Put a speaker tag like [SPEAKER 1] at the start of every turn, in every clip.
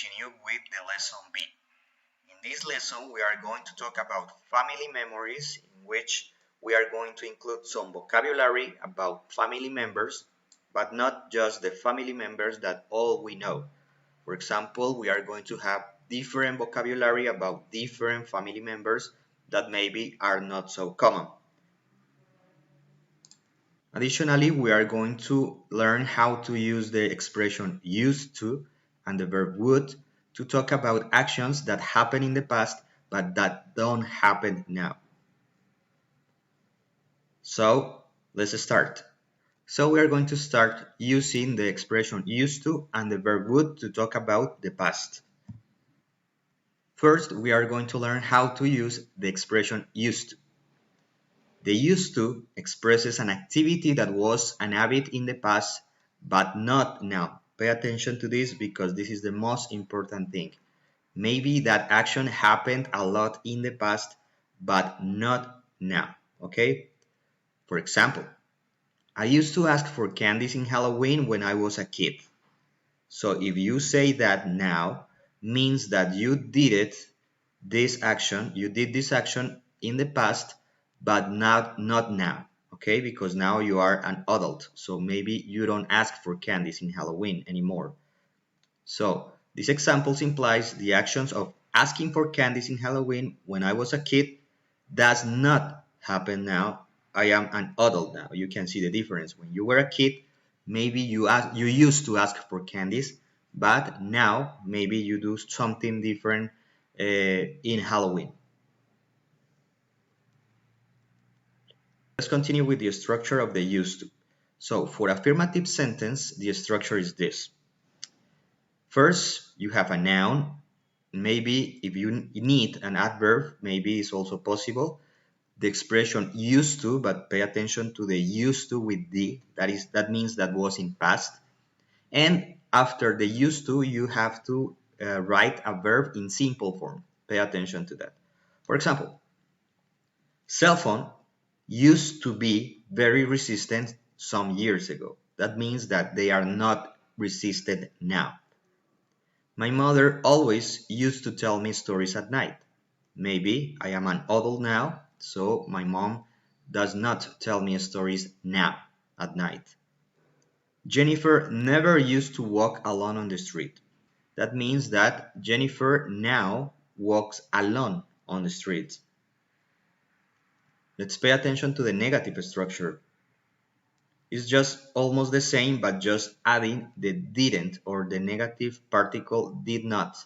[SPEAKER 1] continue with the lesson B. In this lesson, we are going to talk about family memories, in which we are going to include some vocabulary about family members, but not just the family members that all we know. For example, we are going to have different vocabulary about different family members that maybe are not so common. Additionally, we are going to learn how to use the expression used to and the verb would to talk about actions that happened in the past but that don't happen now. So let's start. So we are going to start using the expression used to and the verb would to talk about the past. First, we are going to learn how to use the expression used to. The used to expresses an activity that was an habit in the past, but not now. Pay attention to this because this is the most important thing. Maybe that action happened a lot in the past, but not now. Okay? For example, I used to ask for candies in Halloween when I was a kid. So if you say that now, means that you did this action in the past, but not now, okay? Because now you are an adult, so maybe you don't ask for candies in Halloween anymore. So this example implies the actions of asking for candies in Halloween when I was a kid does not happen now. I am an adult now. You can see the difference. When you were a kid, maybe you used to ask for candies, but now maybe you do something different in Halloween. Let's continue with the structure of the used to. So for affirmative sentence, the structure is this. First, you have a noun. Maybe if you need an adverb, maybe it's also possible. The expression used to, but pay attention to the used to with the, that means that was in past. And after the used to, you have to write a verb in simple form. Pay attention to that. For example, cell phone used to be very resistant some years ago. That means that they are not resistant now. My mother always used to tell me stories at night. Maybe I am an adult now, so my mom does not tell me stories now at night. Jennifer never used to walk alone on the street. That means that Jennifer now walks alone on the street. Let's pay attention to the negative structure. It's just almost the same, but just adding the didn't or the negative particle did not.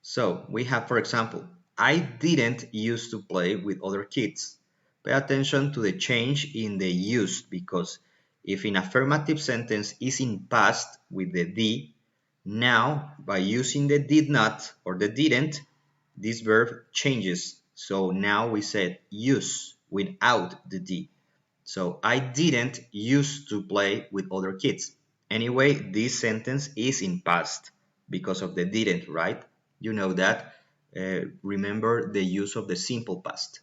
[SPEAKER 1] So we have, for example, I didn't used to play with other kids. Pay attention to the change in the used, because if an affirmative sentence is in past with the D, now by using the did not or the didn't, this verb changes. So now we said use without the D. So I didn't used to play with other kids. Anyway, this sentence is in past because of the didn't, right? You know that. Remember the use of the simple past.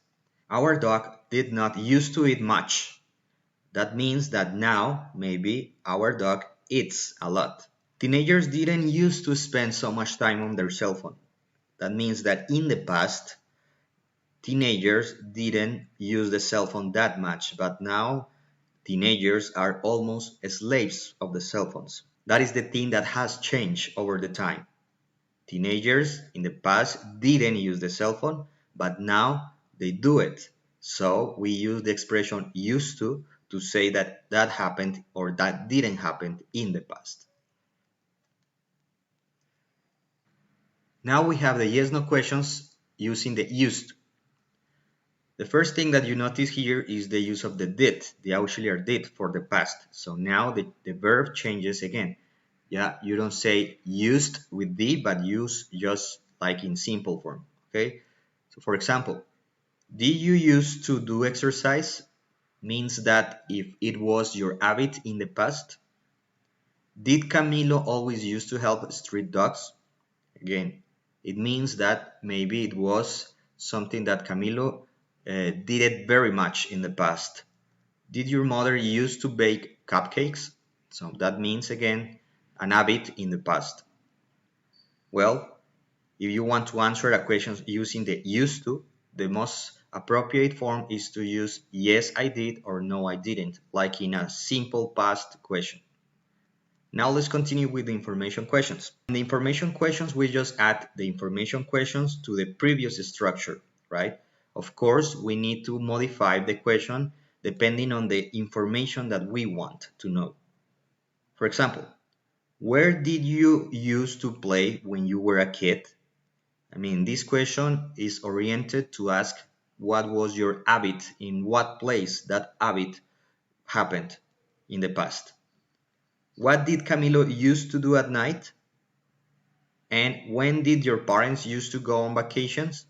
[SPEAKER 1] Our dog did not used to eat much. That means that now maybe our dog eats a lot. Teenagers didn't used to spend so much time on their cell phone. That means that in the past, teenagers didn't use the cell phone that much, but now teenagers are almost slaves of the cell phones. That is the thing that has changed over the time. Teenagers in the past didn't use the cell phone, but now they do it. So we use the expression used to say that that happened or that didn't happen in the past. Now we have the yes/no questions using the used to. The first thing that you notice here is the use of the did, the auxiliary did for the past. So now the verb changes again. Yeah, you don't say used with the, but use just like in simple form, okay? So for example, did you used to do exercise? Means that if it was your habit in the past. Did Camilo always used to help street dogs? Again, it means that maybe it was something that Camilo did it very much in the past. Did your mother used to bake cupcakes? So that means again an habit in the past? Well, if you want to answer a question using the used to, the most appropriate form is to use yes I did or no I didn't, like in a simple past question. Now let's continue with the information questions. In the information questions, we just add the information questions to the previous structure, right? Of course, we need to modify the question depending on the information that we want to know. For example, where did you used to play when you were a kid? I mean, this question is oriented to ask what was your habit, in what place that habit happened in the past. What did Camilo used to do at night? And when did your parents used to go on vacations?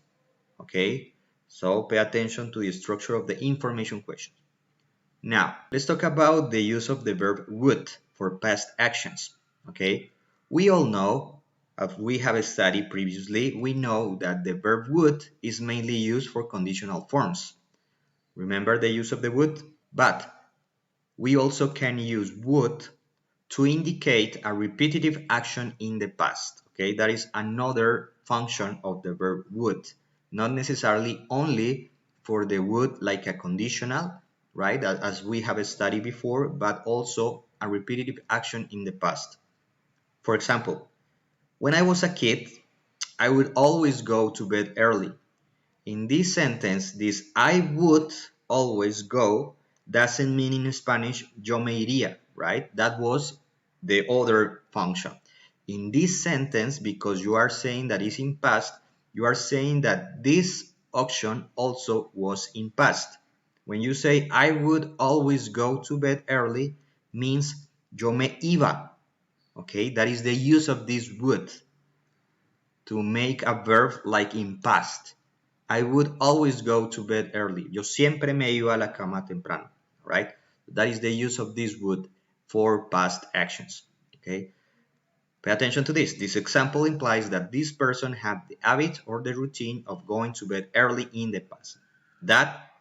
[SPEAKER 1] Okay, so pay attention to the structure of the information question. Now, let's talk about the use of the verb would for past actions. Okay, we all know, as we have studied previously, we know that the verb would is mainly used for conditional forms. Remember the use of the would? But we also can use would to indicate a repetitive action in the past. Okay, that is another function of the verb would, not necessarily only for the would like a conditional, right, as we have studied before, but also a repetitive action in the past. For example, when I was a kid, I would always go to bed early. In this sentence, this I would always go doesn't mean in Spanish yo me iría, right? That was the other function. In this sentence, because you are saying that it's in past, you are saying that this action also was in past. When you say I would always go to bed early, means yo me iba, okay? That is the use of this would to make a verb like in past. I would always go to bed early. Yo siempre me iba a la cama temprano, right? That is the use of this would for past actions, okay? Pay attention to this. This example implies that this person had the habit or the routine of going to bed early in the past. That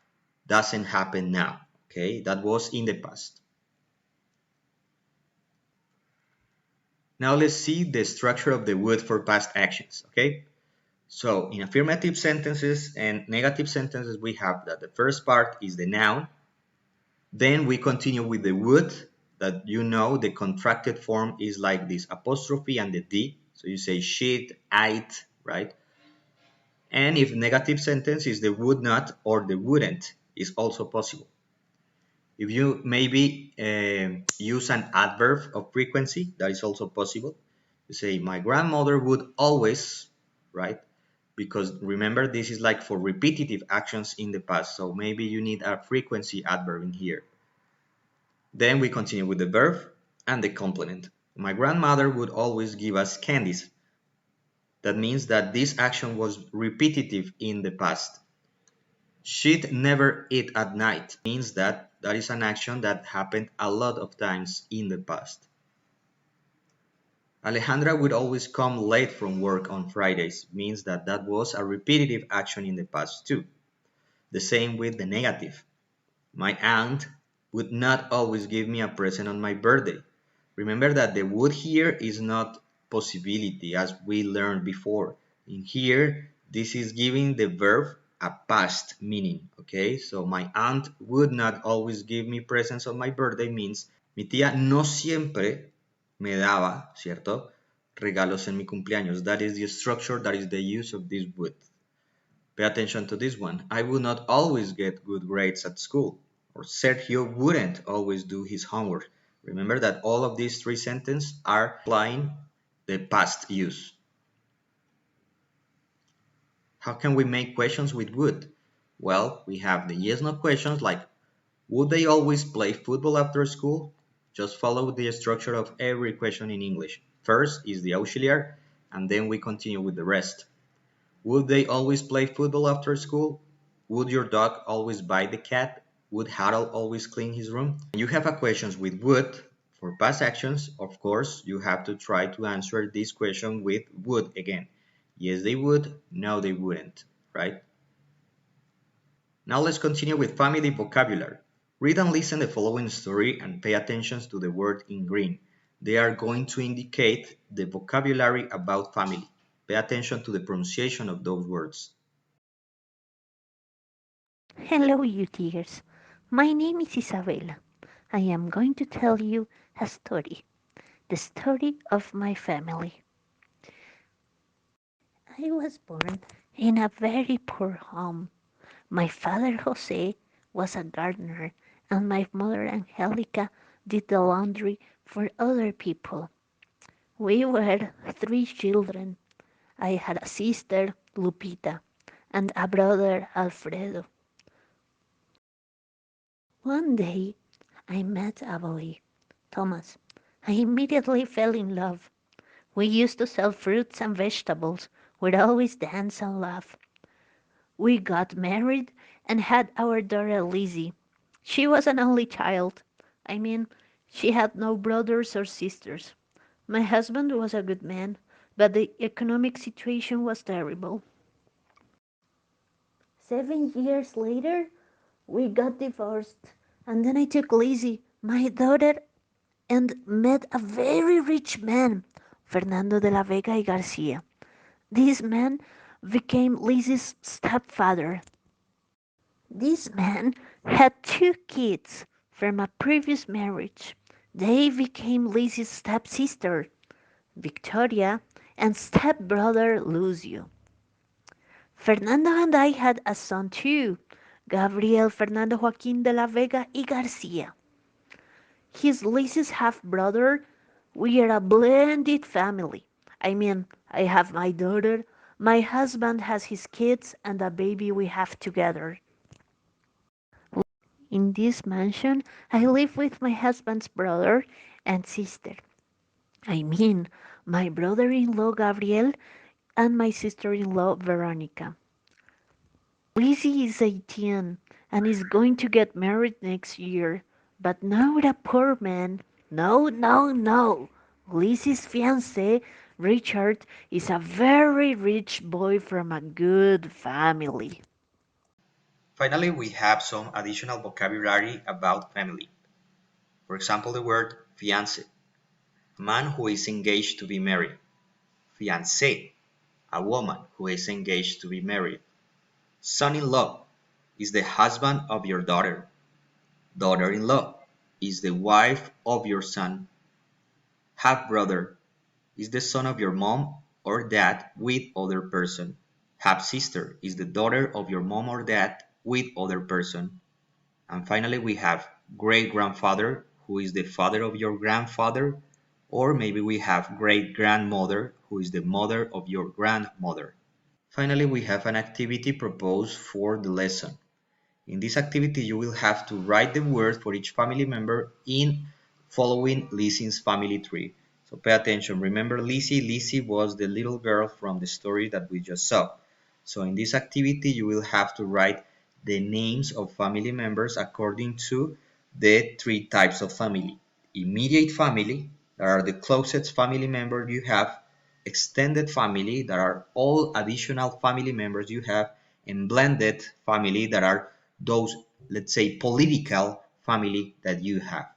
[SPEAKER 1] doesn't happen now, okay? That was in the past. Now let's see the structure of the would for past actions, okay? So in affirmative sentences and negative sentences, we have that the first part is the noun. Then we continue with the would, that you know the contracted form is like this apostrophe and the D. So you say she'd, I'd, right? And if negative sentence is the would not or the wouldn't, is also possible. If you maybe use an adverb of frequency, that is also possible. You say, my grandmother would always, right? Because remember, this is like for repetitive actions in the past. So maybe you need a frequency adverb in here. Then we continue with the verb and the complement. My grandmother would always give us candies. That means that this action was repetitive in the past. She'd never eat at night means that that is an action that happened a lot of times in the past. Alejandra would always come late from work on Fridays means that that was a repetitive action in the past too. The same with the negative. My aunt would not always give me a present on my birthday. Remember that the would here is not possibility as we learned before. In here, this is giving the verb a past meaning, okay? So my aunt would not always give me presents on my birthday means mi tía no siempre me daba, ¿cierto? Regalos en mi cumpleaños. That is the structure, that is the use of this would. Pay attention to this one. I would not always get good grades at school. Or Sergio wouldn't always do his homework. Remember that all of these three sentences are applying the past use. How can we make questions with would? Well, we have the yes no questions like would they always play football after school? Just follow the structure of every question in English. First is the auxiliary, and then we continue with the rest. Would they always play football after school? Would your dog always bite the cat? Would Harold always clean his room? When you have a questions with would for past actions, of course, you have to try to answer this question with would again. Yes, they would. No, they wouldn't, right? Now let's continue with family vocabulary. Read and listen the following story and pay attention to the word in green. They are going to indicate the vocabulary about family. Pay attention to the pronunciation of those words.
[SPEAKER 2] Hello, you dears. My name is Isabella. I am going to tell you a story, the story of my family. I was born in a very poor home. My father Jose was a gardener, and my mother Angelica did the laundry for other people. We were three children. I had a sister, Lupita, and a brother, Alfredo. One day I met a boy, Thomas. I immediately fell in love. We used to sell fruits and vegetables. We'd always dance and laugh. We got married and had our daughter Lizzie. She was an only child. I mean, she had no brothers or sisters. My husband was a good man, but the economic situation was terrible. 7 years later, we got divorced, and then I took Lizzie, my daughter, and met a very rich man, Fernando de la Vega y Garcia. This man became Lizzie's stepfather. This man had two kids from a previous marriage. They became Lizzie's stepsister, Victoria, and stepbrother Lucio. Fernando and I had a son too, Gabriel Fernando Joaquín de la Vega y Garcia. He's Lizzie's half brother. We are a blended family. I mean, I have my daughter, my husband has his kids, and a baby we have together. In this mansion, I live with my husband's brother and sister. I mean, my brother in law Gabriel and my sister in law Veronica. Lizzie is 18 and is going to get married next year, but not a poor man. No, no, no. Lizzie's fiance, Richard, is a very rich boy from a good family.
[SPEAKER 1] Finally, we have some additional vocabulary about family. For example, the word fiancé, a man who is engaged to be married. Fiancée, a woman who is engaged to be married. Son-in-law is the husband of your daughter. Daughter-in-law is the wife of your son. Half-brother is the son of your mom or dad with other person. Half-sister is the daughter of your mom or dad with other person. And finally, we have great-grandfather, who is the father of your grandfather, or maybe we have great-grandmother, who is the mother of your grandmother. Finally, we have an activity proposed for the lesson. In this activity, you will have to write the word for each family member in following Lizzie's family tree. So pay attention. Remember Lizzie? Lizzie was the little girl from the story that we just saw. So in this activity, you will have to write the names of family members according to the three types of family. Immediate family, that are the closest family members you have. Extended family, that are all additional family members you have. And blended family, that are those, let's say, political family that you have.